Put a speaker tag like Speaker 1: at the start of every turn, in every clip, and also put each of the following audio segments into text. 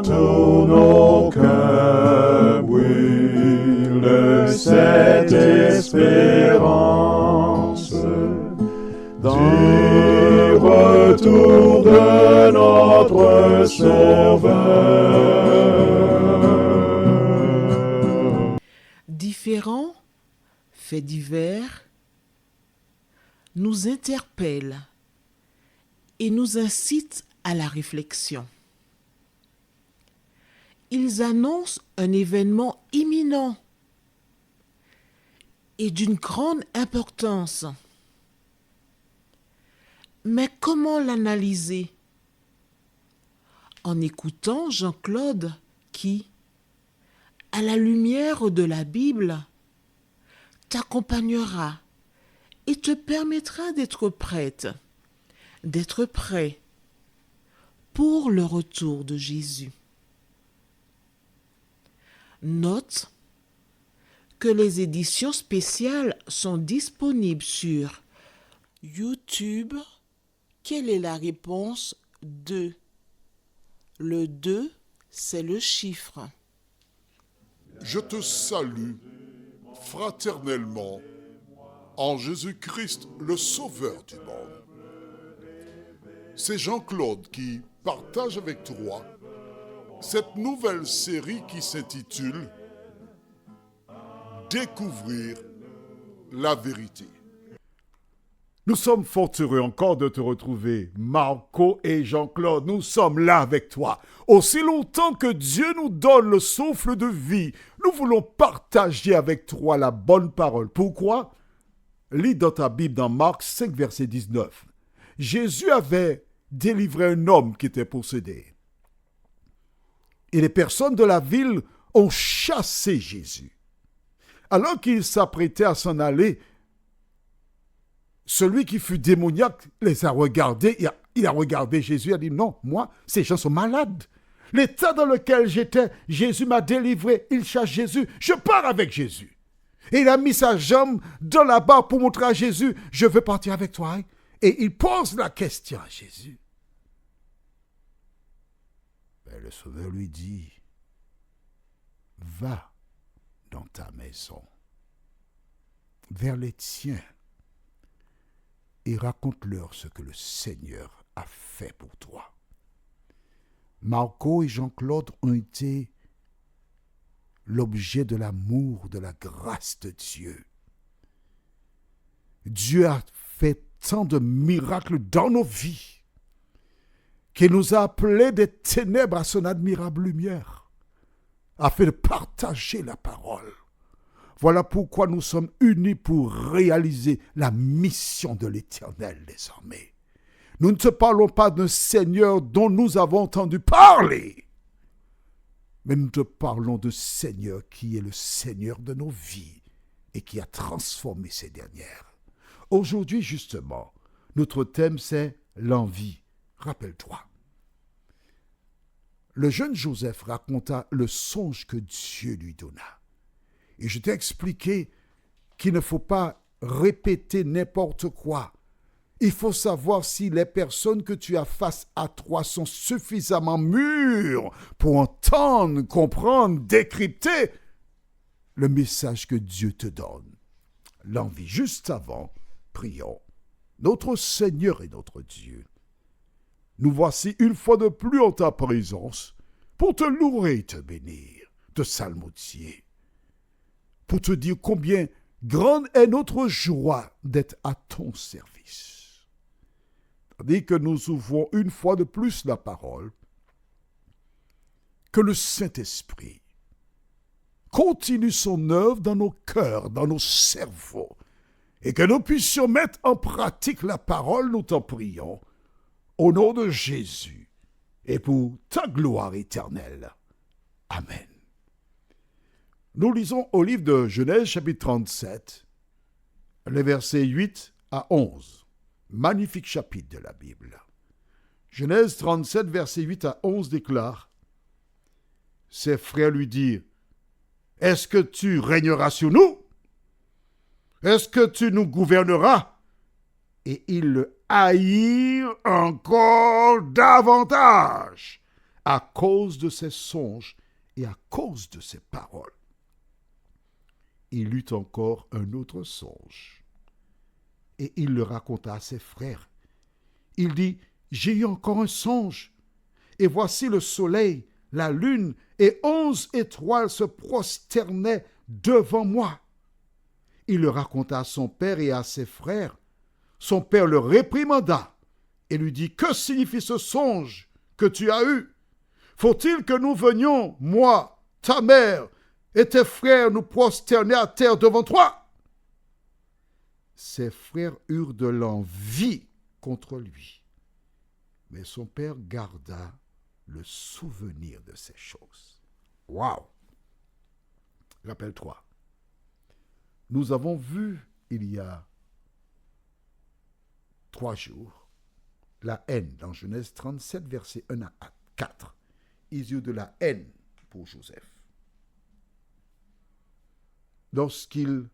Speaker 1: tous nos cœurs brûle cette espérance du retour de notre Sauveur.
Speaker 2: Différents faits divers nous interpellent et nous incitent à la réflexion. Ils annoncent un événement imminent et d'une grande importance. Mais comment l'analyser? En écoutant Jean-Claude qui, à la lumière de la Bible, t'accompagnera et te permettra d'être prête, d'être prêt pour le retour de Jésus. Note que les éditions spéciales sont disponibles sur YouTube. Quelle est la réponse 2? Le 2, c'est le chiffre.
Speaker 3: Je te salue fraternellement en Jésus-Christ, le Sauveur du monde. C'est Jean-Claude qui partage avec toi cette nouvelle série qui s'intitule « Découvrir la vérité ».
Speaker 4: Nous sommes fort heureux encore de te retrouver, Marco et Jean-Claude. Nous sommes là avec toi. Aussi longtemps que Dieu nous donne le souffle de vie, nous voulons partager avec toi la bonne parole. Pourquoi? Lis dans ta Bible dans Marc 5, verset 19. Jésus avait délivré un homme qui était possédé. Et les personnes de la ville ont chassé Jésus. Alors qu'il s'apprêtait à s'en aller, celui qui fut démoniaque les a regardés. Il a regardé Jésus et a dit, non, moi, ces gens sont malades. L'état dans lequel j'étais, Jésus m'a délivré. Il chasse Jésus. Je pars avec Jésus. Et il a mis sa jambe dans la barre pour montrer à Jésus, je veux partir avec toi. Et il pose la question à Jésus. Mais le Sauveur lui dit, va dans ta maison, vers les tiens, et raconte-leur ce que le Seigneur a fait pour toi. Marco et Jean-Claude ont été l'objet de l'amour, de la grâce de Dieu. Dieu a fait tant de miracles dans nos vies qu'il nous a appelés des ténèbres à son admirable lumière, afin de partager la parole. Voilà pourquoi nous sommes unis pour réaliser la mission de l'Éternel désormais. Nous ne te parlons pas d'un Seigneur dont nous avons entendu parler, mais nous te parlons de Seigneur qui est le Seigneur de nos vies et qui a transformé ces dernières. Aujourd'hui, justement, notre thème c'est l'envie. Rappelle-toi. Le jeune Joseph raconta le songe que Dieu lui donna. Et je t'ai expliqué qu'il ne faut pas répéter n'importe quoi. Il faut savoir si les personnes que tu as face à toi sont suffisamment mûres pour entendre, comprendre, décrypter le message que Dieu te donne. L'envie. Juste avant, prions. Notre Seigneur et notre Dieu, nous voici une fois de plus en ta présence pour te louer et te bénir, te psalmodier, pour te dire combien grande est notre joie d'être à ton service. Tandis que nous ouvrons une fois de plus la parole, que le Saint-Esprit continue son œuvre dans nos cœurs, dans nos cerveaux, et que nous puissions mettre en pratique la parole, nous t'en prions, au nom de Jésus, et pour ta gloire éternelle. Amen. Nous lisons au livre de Genèse, chapitre 37, les versets 8 à 11. Magnifique chapitre de la Bible. Genèse 37, versets 8 à 11 déclare, « Ses frères lui dirent, « Est-ce que tu régneras sur nous? Est-ce que tu nous gouverneras? » Et ils le haïrent encore davantage, à cause de ses songes et à cause de ses paroles. Il eut encore un autre songe, et il le raconta à ses frères. Il dit, « J'ai eu encore un songe, et voici le soleil, la lune et 11 étoiles se prosternaient devant moi. » Il le raconta à son père et à ses frères. Son père le réprimanda et lui dit, « Que signifie ce songe que tu as eu? Faut-il que nous venions, moi, ta mère et tes frères, nous prosterner à terre devant toi? » Ses frères eurent de l'envie contre lui, mais son père garda le souvenir de ces choses. Waouh! Rappelle-toi, nous avons vu il y a 3 jours la haine dans Genèse 37, versets 1 à 4. Ils eurent de la haine pour Joseph. Lorsqu'il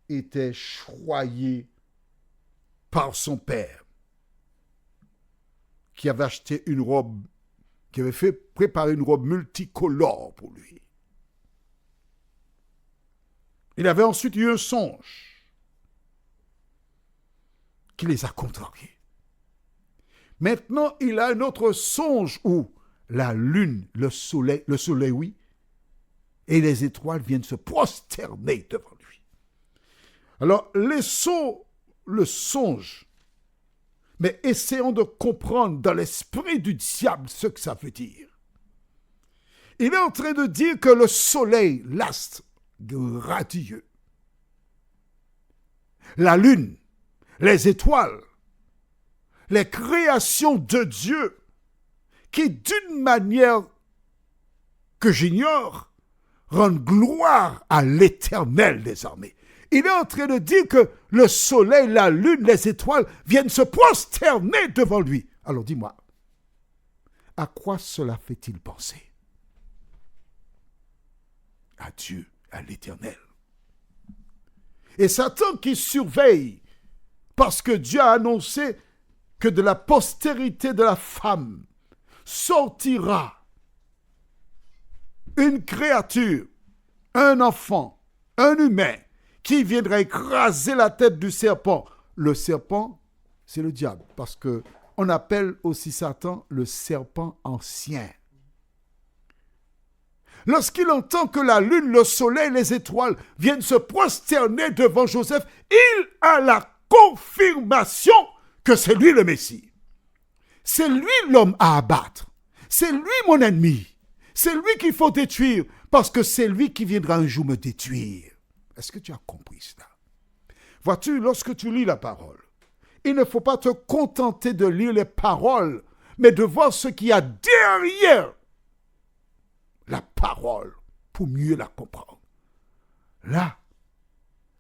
Speaker 4: était choyé par son père, qui avait acheté une robe, qui avait fait préparer une robe multicolore pour lui. Il avait ensuite eu un songe qui les a contrariés. Maintenant, il a un autre songe où la lune, le soleil, oui, et les étoiles viennent se prosterner devant lui. Alors, laissons le songe, mais essayons de comprendre dans l'esprit du diable ce que ça veut dire. Il est en train de dire que le soleil, l'astre radieux, la lune, les étoiles, les créations de Dieu, qui d'une manière que j'ignore, rendent gloire à l'Éternel des armées. Il est en train de dire que le soleil, la lune, les étoiles viennent se prosterner devant lui. Alors dis-moi, à quoi cela fait-il penser? À Dieu, à l'Éternel. Et Satan qui surveille, parce que Dieu a annoncé que de la postérité de la femme sortira une créature, un enfant, un humain, qui viendra écraser la tête du serpent. Le serpent, c'est le diable, parce que on appelle aussi Satan le serpent ancien. Lorsqu'il entend que la lune, le soleil, les étoiles viennent se prosterner devant Joseph, il a la confirmation que c'est lui le Messie. C'est lui l'homme à abattre. C'est lui mon ennemi. C'est lui qu'il faut détruire, parce que c'est lui qui viendra un jour me détruire. Est-ce que tu as compris cela? Vois-tu, lorsque tu lis la parole, il ne faut pas te contenter de lire les paroles, mais de voir ce qu'il y a derrière la parole pour mieux la comprendre. Là,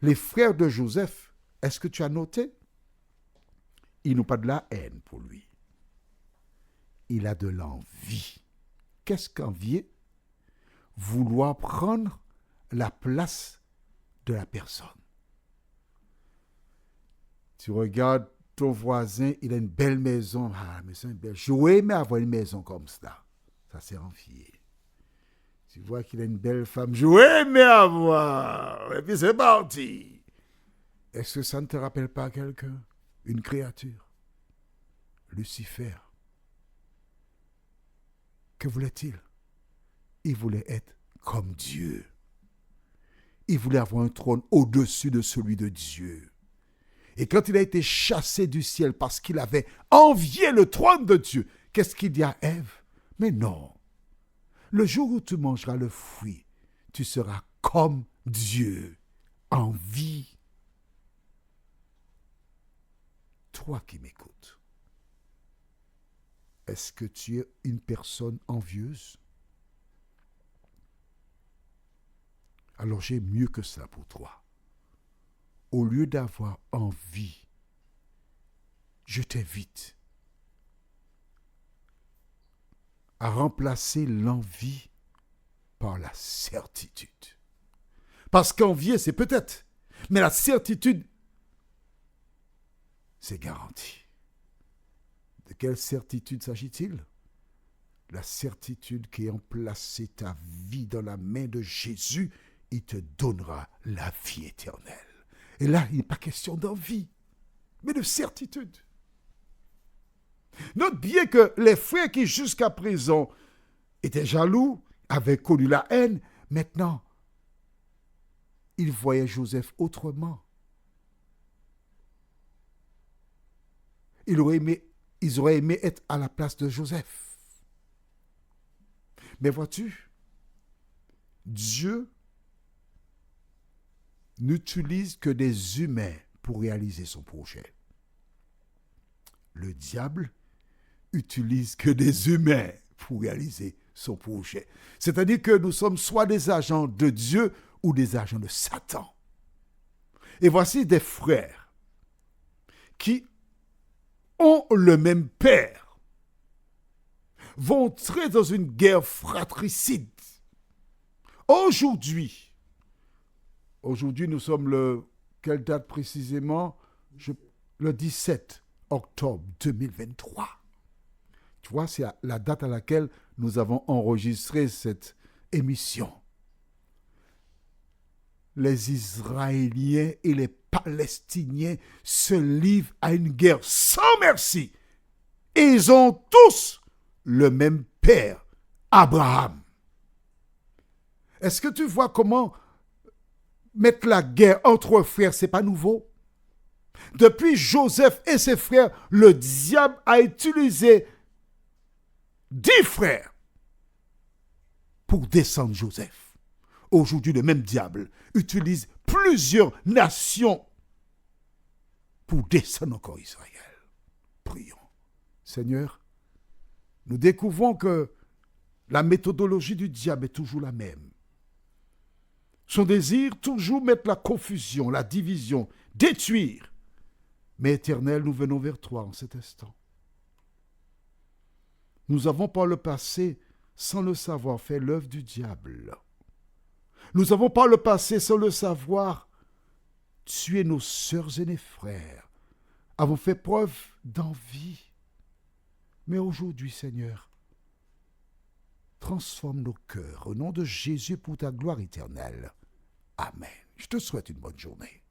Speaker 4: les frères de Joseph, est-ce que tu as noté? Ils n'ont pas de la haine pour lui. Il a de l'envie. Qu'est-ce qu'envier? Vouloir prendre la place de la personne. Tu regardes ton voisin, il a une belle maison. Ah, mais c'est une belle. J'aurais aimé avoir une maison comme ça. Ça, c'est envier. Tu vois qu'il a une belle femme. J'aurais aimé avoir. Et puis c'est parti. Est-ce que ça ne te rappelle pas quelqu'un? Une créature. Lucifer. Que voulait-il? Il voulait être comme Dieu. Il voulait avoir un trône au-dessus de celui de Dieu. Et quand il a été chassé du ciel parce qu'il avait envié le trône de Dieu, qu'est-ce qu'il dit à Ève? Mais non. Le jour où tu mangeras le fruit, tu seras comme Dieu, en vie. Toi qui m'écoutes, est-ce que tu es une personne envieuse? Alors j'ai mieux que ça pour toi. Au lieu d'avoir envie, je t'invite à remplacer l'envie par la certitude. Parce qu'envier, c'est peut-être, mais la certitude, c'est garanti. De quelle certitude s'agit-il? la certitude qu'ayant placé ta vie dans la main de Jésus, il te donnera la vie éternelle. Et là, il n'est pas question d'envie, mais de certitude. Note bien que les frères qui jusqu'à présent étaient jaloux, avaient connu la haine, maintenant, ils voyaient Joseph autrement. Ils auraient aimé être à la place de Joseph. Mais vois-tu, Dieu n'utilise que des humains pour réaliser son projet. Le diable utilise que des humains pour réaliser son projet. C'est-à-dire que nous sommes soit des agents de Dieu ou des agents de Satan. Et voici des frères qui ont le même père, vont entrer dans une guerre fratricide. Aujourd'hui, nous sommes quelle date précisément? Le 17 octobre 2023. Tu vois, c'est la date à laquelle nous avons enregistré cette émission. Les Israéliens et les Palestiniens se livrent à une guerre sans merci. Et ils ont tous le même père, Abraham. Est-ce que tu vois comment mettre la guerre entre frères, c'est pas nouveau? Depuis Joseph et ses frères, le diable a utilisé 10 frères pour descendre Joseph. Aujourd'hui, le même diable utilise plusieurs nations pour descendre encore Israël. Prions. Seigneur, nous découvrons que la méthodologie du diable est toujours la même. Son désir, toujours mettre la confusion, la division, détruire. Mais Éternel, nous venons vers toi en cet instant. Nous avons par le passé, sans le savoir, fait l'œuvre du diable. Nous avons par le passé, sans le savoir, tué nos sœurs et nos frères. Avons fait preuve d'envie. Mais aujourd'hui, Seigneur, transforme nos cœurs au nom de Jésus pour ta gloire éternelle. Amen. Je te souhaite une bonne journée.